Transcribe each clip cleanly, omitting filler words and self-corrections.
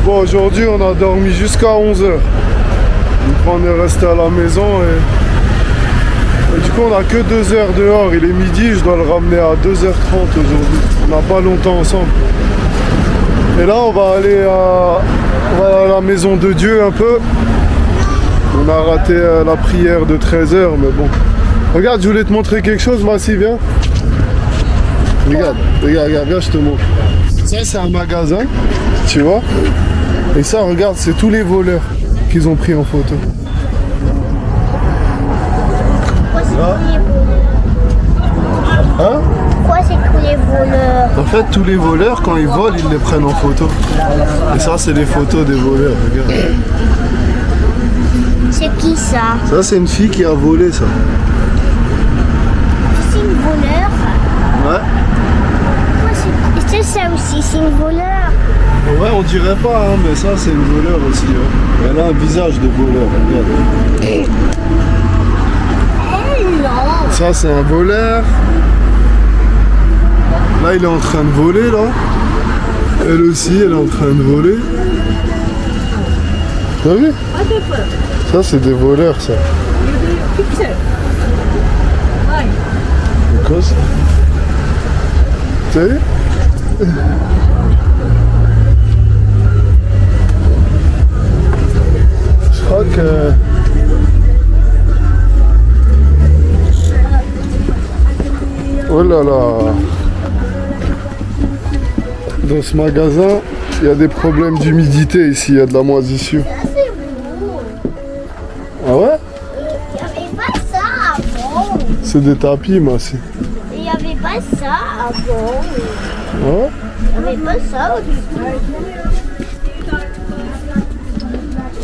Bon, aujourd'hui on a dormi jusqu'à 11h. Donc on est resté à la maison et du coup on a que 2 heures dehors. Il est midi, je dois le ramener à 2h30 aujourd'hui. On n'a pas longtemps ensemble. Et là on va aller à la maison de Dieu un peu. On a raté la prière de 13h, mais bon. Regarde, je voulais te montrer quelque chose, Massi, viens. Regarde, viens, je te montre. Ça c'est un magasin, tu vois. Et ça, regarde, c'est tous les voleurs qu'ils ont pris en photo. Pourquoi c'est Ah. tous les voleurs? Hein? Pourquoi c'est tous les voleurs? En fait, tous les voleurs, quand ils volent, ils les prennent en photo. Et ça, c'est les photos des voleurs, regarde. C'est qui ça? Ça, c'est une fille qui a volé, ça. C'est une voleur? Ouais. C'est ça aussi, c'est une voleur. Ouais, on dirait pas, hein, mais ça, c'est une voleur aussi. Hein. Elle a un visage de voleur, regarde. Non. Ça, c'est un voleur. Là, il est en train de voler, là. Elle aussi, elle est en train de voler. T'as vu? Ça, c'est des voleurs, ça. C'est quoi, ça? T'as vu? Je crois que... Oh là là! Dans ce magasin, il y a des problèmes d'humidité ici, il y a de la moisissure. Ah ouais? Il n'y avait pas ça avant. C'est des tapis, moi aussi. Il n'y avait pas ça avant. Ah ouais? Il n'y avait pas ça au début.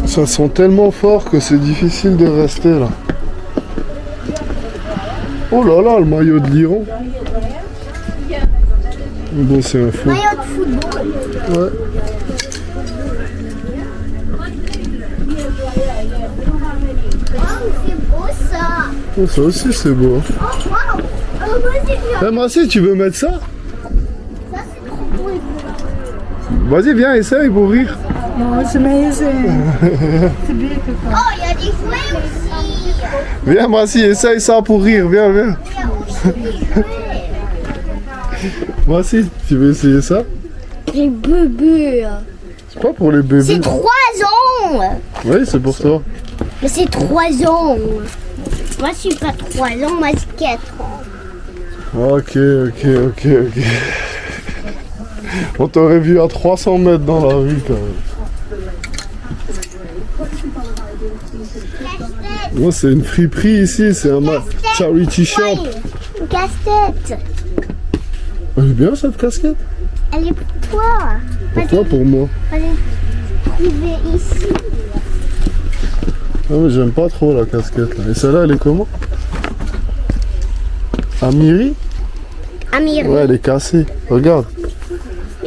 Ça sent tellement fort que c'est difficile de rester là. Oh là là, le maillot de l'Iran. Bon, c'est un faux. Maillot de football. Ouais. Oh, c'est beau ça. Oh, ça aussi, c'est beau. Hein. Oh, wow. Oh, vas-y, viens. Moi aussi, tu veux mettre ça? Ça, c'est trop beau. Vas-y, viens, essaye pour rire. Oh, it's amazing. It's beautiful. Oh, il y a des jouets aussi. Viens, moi aussi, essaye ça pour rire. Viens, viens. Il y a aussi des jouets. Moi aussi, tu veux essayer ça? Les bébés. C'est pas pour les bébés. C'est 3 ans. Oui, c'est pour toi. Mais c'est 3 ans. Moi, je suis pas 3 ans, moi, c'est 4 ans. Ok. On t'aurait vu à 300 mètres dans la rue quand même. Moi, c'est une friperie ici, c'est un charity shop. Une casse-tête. Elle est bien cette casquette? Elle est pour toi. Pourquoi pour moi? Allez, trouver ici. Ah, mais j'aime pas trop la casquette là. Et celle-là, elle est comment? Amiri? Amir, Ouais, elle est cassée. Regarde.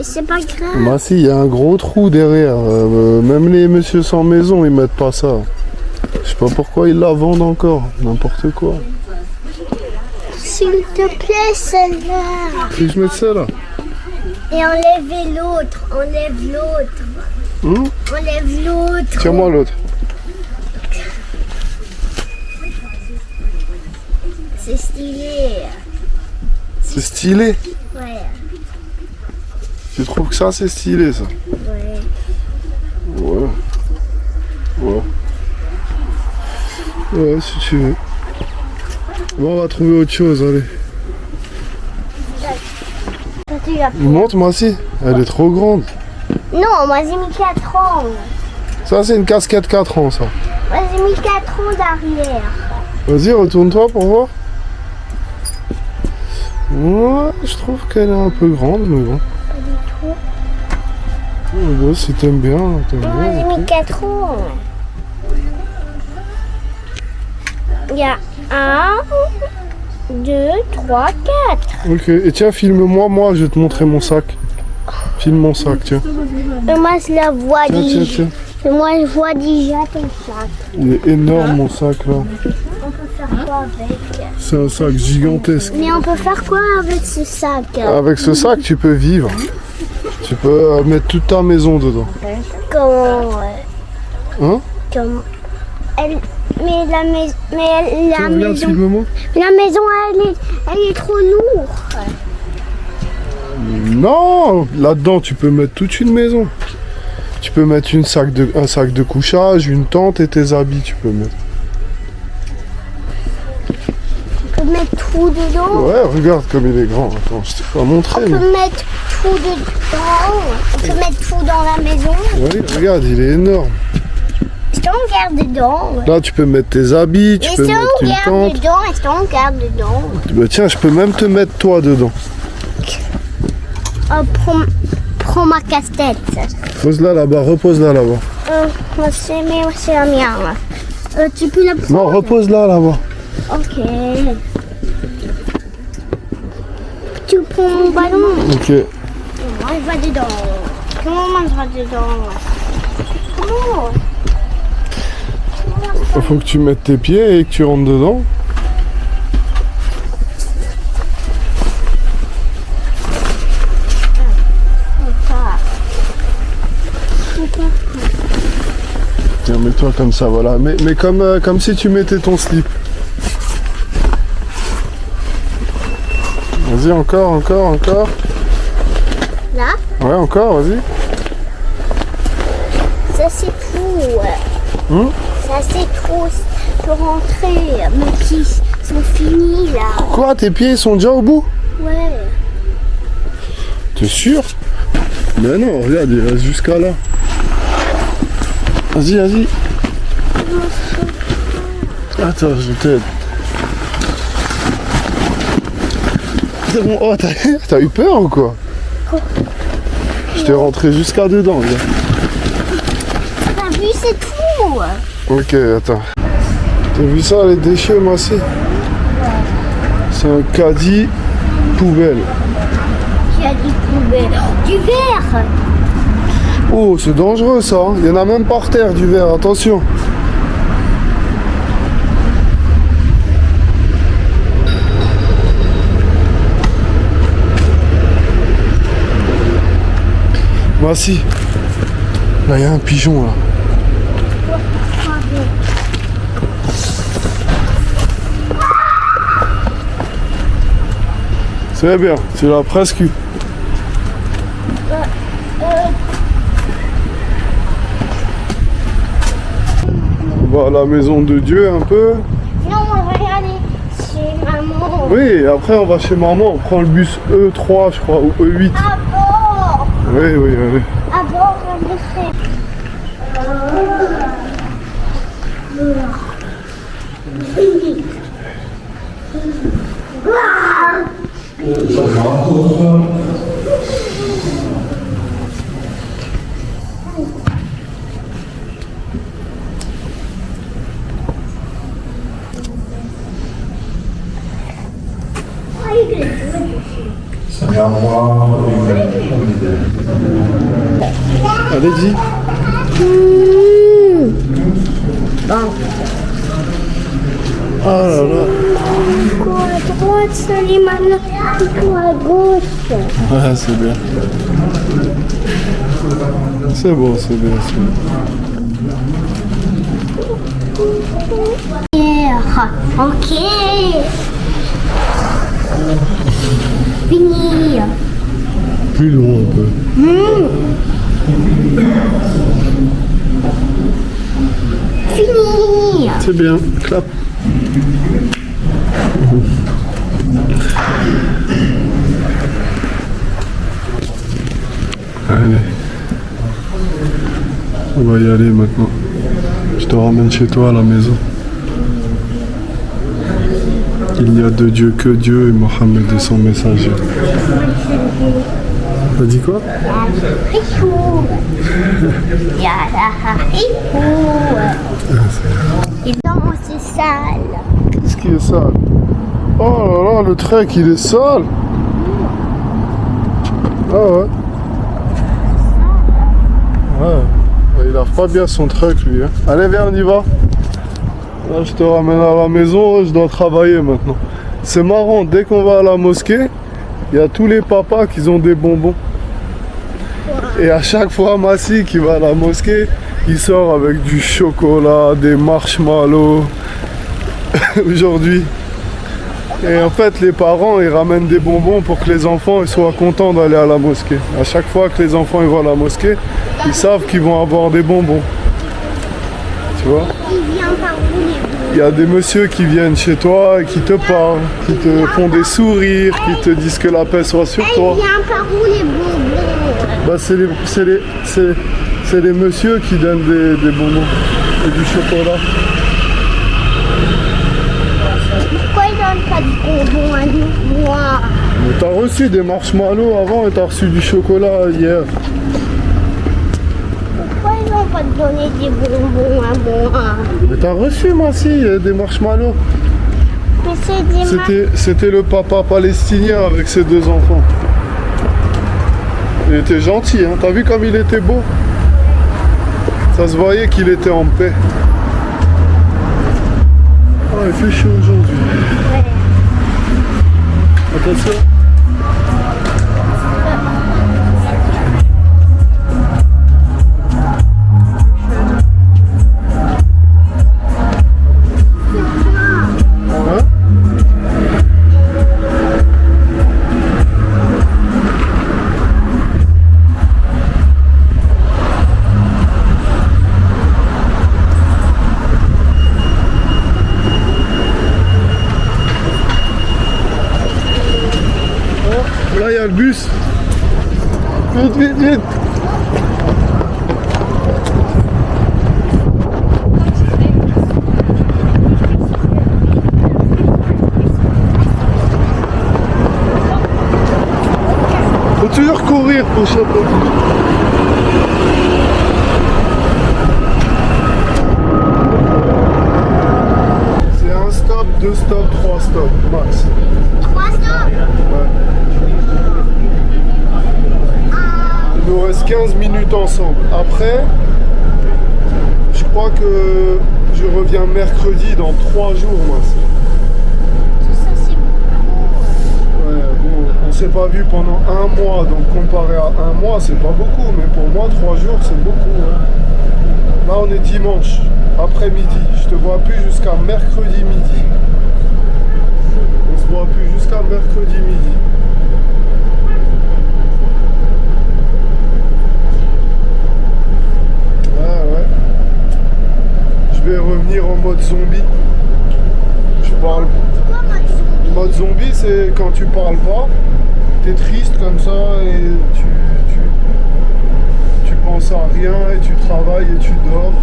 mais c'est pas grave. Bah si, il y a un gros trou derrière. Même les messieurs sans maison, ils mettent pas ça. Je sais pas pourquoi ils la vendent encore. N'importe quoi. S'il te plaît, celle-là. Si je mets celle-là. Et enlève l'autre. Enlève l'autre. Enlève l'autre. Tiens-moi l'autre. C'est stylé. C'est stylé. Ouais. Tu trouves que ça, c'est stylé, ça? Ouais. Ouais, si tu veux. Bon, on va trouver autre chose, allez. Toi, tu l'as pris. Montre, moi aussi. Elle est trop grande. Non, moi j'ai mis 4 ans. Ça, c'est une casquette 4 ans, ça. Moi j'ai mis 4 ans derrière. Vas-y, retourne-toi pour voir. Ouais, je trouve qu'elle est un peu grande, mais bon. Pas du tout. Ouais, bon, si t'aimes bien, t'aimes Moi bien. j'ai mis 4 ans. Il y a 1, 2, 3, 4. Ok, et tiens, filme-moi, moi, je vais te montrer mon sac. Filme mon sac, tiens. Et moi je la vois Tiens. déjà. Et moi je vois déjà ton sac. Il est énorme, mon sac, là. On peut faire quoi avec? C'est un sac gigantesque. Mais on peut faire quoi avec ce sac? Avec ce sac, tu peux vivre. Tu peux mettre toute ta maison dedans. Comment Hein? Comme mais la maison, Tiens, regarde, filme-moi. la maison, elle est trop lourde. Non, là-dedans, tu peux mettre toute une maison. Tu peux mettre un sac de couchage, une tente et tes habits, tu peux mettre. On peut mettre tout dedans. Ouais, regarde comme il est grand. Attends, je t'ai pas montré. On Mais... peut mettre tout dedans. On peut mettre tout dans la maison. Oui, regarde, il est énorme. Est-ce qu'on garde dedans? Là, tu peux mettre tes habits, tu Est-ce peux mettre qu'on une garde tente. dedans? Est-ce qu'on garde dedans? Bah tiens, je peux même te mettre toi dedans. Oh, prends ma casse-tête. Pose-la là-bas, repose-la là-bas. C'est la mienne. Tu peux la prendre? Non, repose-la là-bas. Ok. Tu prends mon ballon. Ok. Moi, je vais dedans. Comment on mangera dedans? Comment? Il faut que tu mettes tes pieds et que tu rentres dedans. Tiens, mets-toi comme ça, voilà. Mais comme si tu mettais ton slip. Vas-y, encore. Là? Ouais, encore, vas-y. Ça c'est tout. Ça c'est trop. Je peux rentrer. Mes pieds sont finis là. Quoi, tes pieds ils sont déjà au bout? Ouais. T'es sûr? Mais non, regarde, il reste jusqu'à là. Vas-y. Attends, je t'aide. C'est bon, oh, t'as eu peur ou quoi? Je t'ai rentré jusqu'à dedans, regarde. T'as vu, c'est tout. Ok, attends. T'as vu ça, les déchets, Massy? C'est un caddie poubelle. Tu as dit poubelle. Du verre. Oh, c'est dangereux ça, hein. Il y en a même par terre du verre, attention. Voici. Là, il y a un pigeon là. C'est bien, tu l'as presque eu. On va à la maison de Dieu un peu. Non, on va aller chez maman. Oui, après on va chez maman, on prend le bus E3 je crois, ou E8. À bord. Oui, allez. À bord, on va faire. Allez, dis. Oh là là. Quoi à droite, Salimane? Quoi à gauche? Ouais, c'est bien. C'est bon, c'est bien. Ok. Fini. Plus loin un peu. Fini. C'est bien, clap. Allez. On va y aller maintenant. Je te ramène chez toi à la maison. Il n'y a de Dieu que Dieu et Mohammed est son messager. T'as dit quoi? Et dans c'est sale. Qu'est-ce qui est sale? Oh là là, le trek il est sale. Ah ouais. Ouais. Il lave pas bien son truc lui. Hein. Allez viens, on y va. Là, je te ramène à la maison, je dois travailler maintenant. C'est marrant, dès qu'on va à la mosquée, il y a tous les papas qui ont des bonbons. Et à chaque fois, Massi qui va à la mosquée, il sort avec du chocolat, des marshmallows. Aujourd'hui. Et en fait, les parents, ils ramènent des bonbons pour que les enfants ils soient contents d'aller à la mosquée. À chaque fois que les enfants ils vont à la mosquée, ils savent qu'ils vont avoir des bonbons. Tu vois? Il vient par où les bonbons? Il y a des messieurs qui viennent chez toi et qui te parlent, qui te font des sourires, qui te disent que la paix soit sur toi. Il vient par où les bonbons? Bah, c'est les messieurs qui donnent des bonbons et du chocolat. Pourquoi ils donnent pas de bonbons à nous? Moi. Mais t'as reçu des marshmallows avant et t'as reçu du chocolat hier. Pourquoi ils n'ont pas donné des bonbons à moi? Mais t'as reçu, moi, si, des marshmallows. Mais c'est des C'était le papa palestinien avec ses 2 enfants. Il était gentil, hein. T'as vu comme il était beau? Ça se voyait qu'il était en paix. Ah, il fait chaud aujourd'hui. Ouais. Attention. Hein? Là, il y a le bus. Vite, vite, vite. Faut toujours courir pour choper. C'est un stop, 2 stops, 3 stops, max. 3 stops. Ouais. Il nous reste 15 minutes ensemble. Après, je crois que je reviens mercredi dans 3 jours, moi. Tout ça, c'est beaucoup. Ouais, bon, on s'est pas vu pendant 1 mois, donc comparé à 1 mois, c'est pas beaucoup, mais pour moi, 3 jours, c'est beaucoup. Hein. Là, on est dimanche, après-midi. Je te vois plus jusqu'à mercredi midi. On se voit plus jusqu'à mercredi midi. Ouais. Je vais revenir en mode zombie. Je parle. C'est quoi mode zombie? Mode zombie, c'est quand tu parles pas, t'es triste comme ça et tu penses à rien et tu travailles et tu dors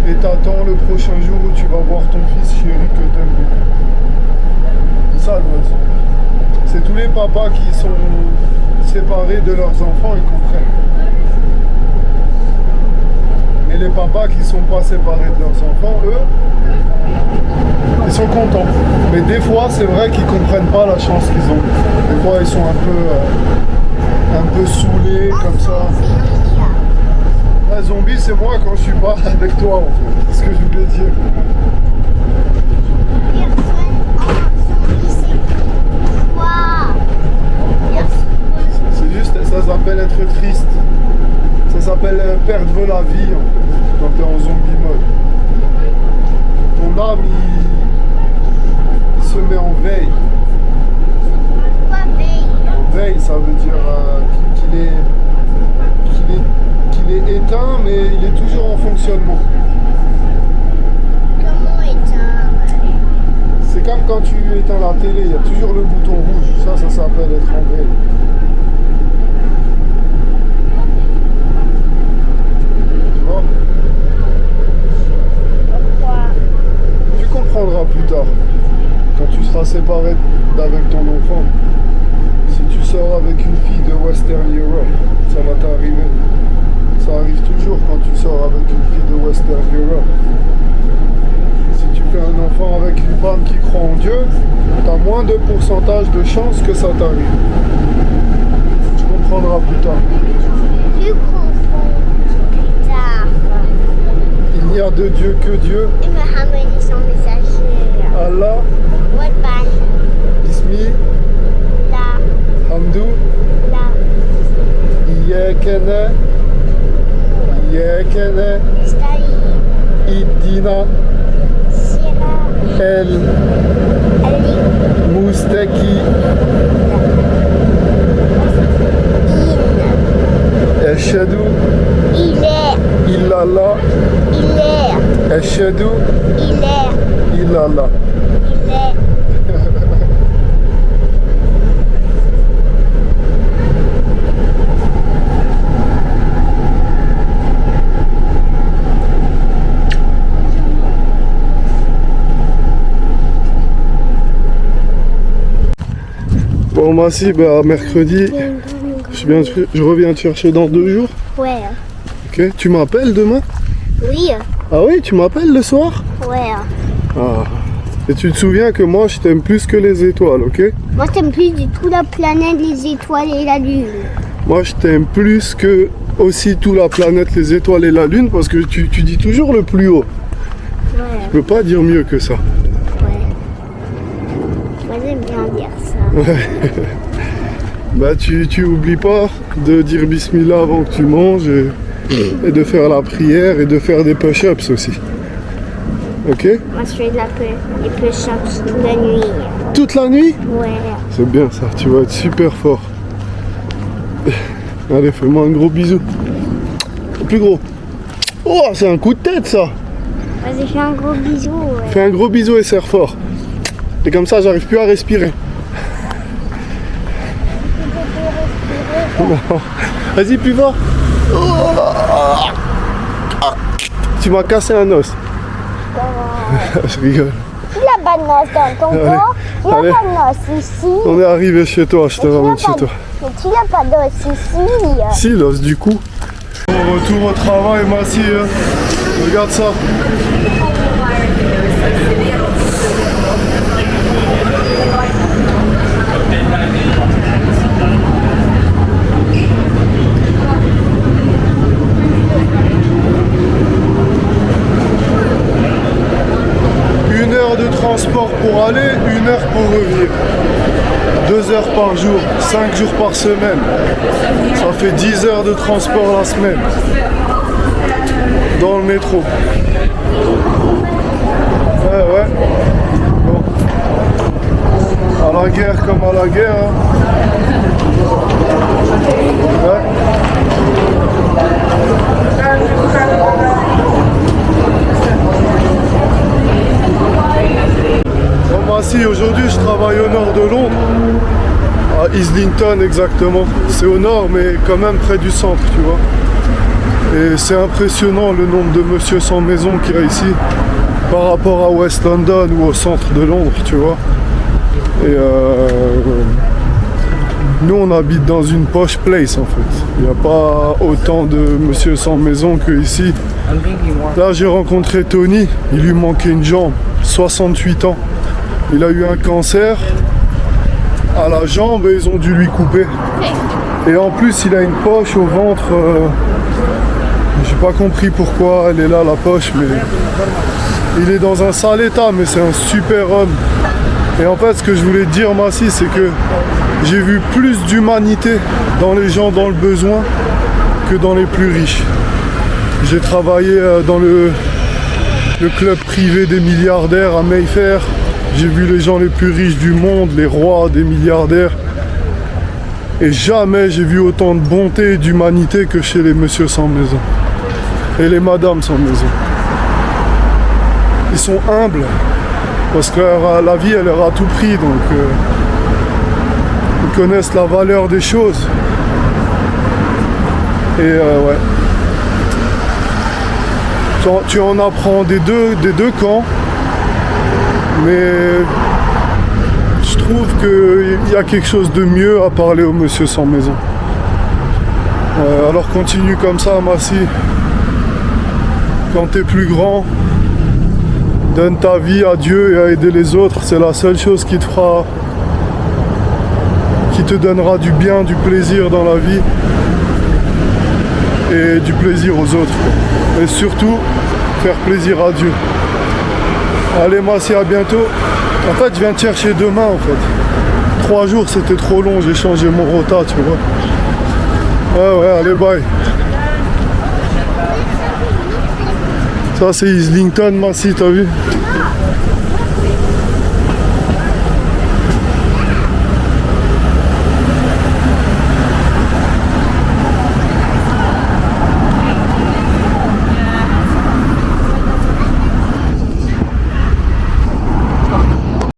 et t'attends le prochain jour où tu vas voir ton fils chéri que t'aimes beaucoup. C'est ça le mode zombie. C'est tous les papas qui sont séparés de leurs enfants, ils comprennent. Et les papas qui sont pas séparés de leurs enfants, eux, ils sont contents. Mais des fois, c'est vrai qu'ils comprennent pas la chance qu'ils ont. Des fois, ils sont un peu saoulés comme ça. La zombie, c'est moi quand je suis pas avec toi, en fait. C'est ce que je voulais dire. C'est juste, ça s'appelle être triste. Ça s'appelle perdre la vie, en fait, quand tu es en zombie mode. Ton âme, il se met en veille. Quoi, veille? En veille, ça veut dire qu'il est éteint, mais il est toujours en fonctionnement. Comment éteindre? C'est comme quand tu éteins la télé, il y a toujours le bouton rouge. Ça s'appelle être en veille. Tu vois? Pourquoi? Tu comprendras plus tard, quand tu seras séparé d'avec ton enfant. Si tu sors avec une fille de Western Europe, ça va t'arriver. Ça arrive toujours quand tu sors avec une fille de Western Europe. Si tu fais un enfant avec une femme qui croit en Dieu, tu as moins de pourcentage de chances que ça t'arrive. Tu comprendras plus tard. Tu comprends plus tard. Il n'y a de Dieu que Dieu. Et Mohamed est son messager. Allah, Wadban, Ismi, la, Hamdou, la, Yekene. Yekene. Stay. Idina. Sierra. El. Ali. Moustaki. In. Eshadou. Il est. Illallah. Il est. Eshadou. Il est. Illallah. Il est. Bon, Massi, bah, mercredi, je reviens te chercher dans 2 jours. Ouais. Ok, tu m'appelles demain? Oui. Ah oui, tu m'appelles le soir? Ouais. Ah. Et tu te souviens que moi, je t'aime plus que les étoiles, ok? Moi, j'aime plus du tout la planète, les étoiles et la lune. Moi, je t'aime plus que aussi tout la planète, les étoiles et la lune, parce que tu dis toujours le plus haut. Ouais. Je peux pas dire mieux que ça. Ouais. Moi, j'aime bien dire ça. Bah, tu oublies pas de dire bismillah avant que tu manges et de faire la prière et de faire des push-ups aussi. Ok? Moi, je fais des push-ups toute la nuit. Toute la nuit? Ouais. C'est bien ça, tu vas être super fort. Allez, fais-moi un gros bisou. Plus gros. Oh, c'est un coup de tête ça. Vas-y, fais un gros bisou. Ouais. Fais un gros bisou et serre fort. Et comme ça, j'arrive plus à respirer. Non. Vas-y, plus fort. Tu m'as cassé un os. Je rigole. Il a pas de noce dans ton Allez, corps. Il allez. a pas de noce ici. On est arrivé chez toi, je te ramène chez toi. Mais tu n'as pas d'os ici. Si, l'os du cou. Retour au travail, Massi. Regarde ça. Une heure de transport pour aller, 1 heure pour revenir. 2 heures par jour, 5 jours par semaine. Ça fait 10 heures de transport la semaine. Dans le métro. Ouais. Bon. À la guerre comme à la guerre. Hein. Ouais. Bon, Massi, aujourd'hui je travaille au nord de Londres. À Islington exactement. C'est au nord mais quand même près du centre, tu vois. Et c'est impressionnant le nombre de monsieur sans maison qu'il y a ici par rapport à West London ou au centre de Londres, tu vois. Et nous on habite dans une posh place en fait. Il n'y a pas autant de monsieur sans maison que ici. Là j'ai rencontré Tony, il lui manquait une jambe, 68 ans. Il a eu un cancer à la jambe et ils ont dû lui couper. Et en plus il a une poche au ventre. J'ai pas compris pourquoi elle est là la poche, mais il est dans un sale état, mais c'est un super homme. Et en fait ce que je voulais te dire Massi, c'est que j'ai vu plus d'humanité dans les gens dans le besoin que dans les plus riches. J'ai travaillé dans le club privé des milliardaires à Mayfair. J'ai vu les gens les plus riches du monde, les rois, des milliardaires. Et jamais j'ai vu autant de bonté et d'humanité que chez les messieurs sans maison. Et les madames sans maison. Ils sont humbles. Parce que la vie, elle leur a tout pris. Donc, ils connaissent la valeur des choses. Et ouais. Tu en apprends des deux camps. Mais je trouve qu'il y a quelque chose de mieux à parler aux monsieur sans maison. Alors continue comme ça, Massi. Quand t'es plus grand, donne ta vie à Dieu et à aider les autres. C'est la seule chose qui te fera, qui te donnera du bien, du plaisir dans la vie et du plaisir aux autres. Et surtout, faire plaisir à Dieu. Allez Massi, à bientôt. En fait, je viens te chercher demain en fait. 3 jours, c'était trop long, j'ai changé mon rota, tu vois. Ah ouais, allez, bye. Ça, c'est Islington, Massy, t'as vu?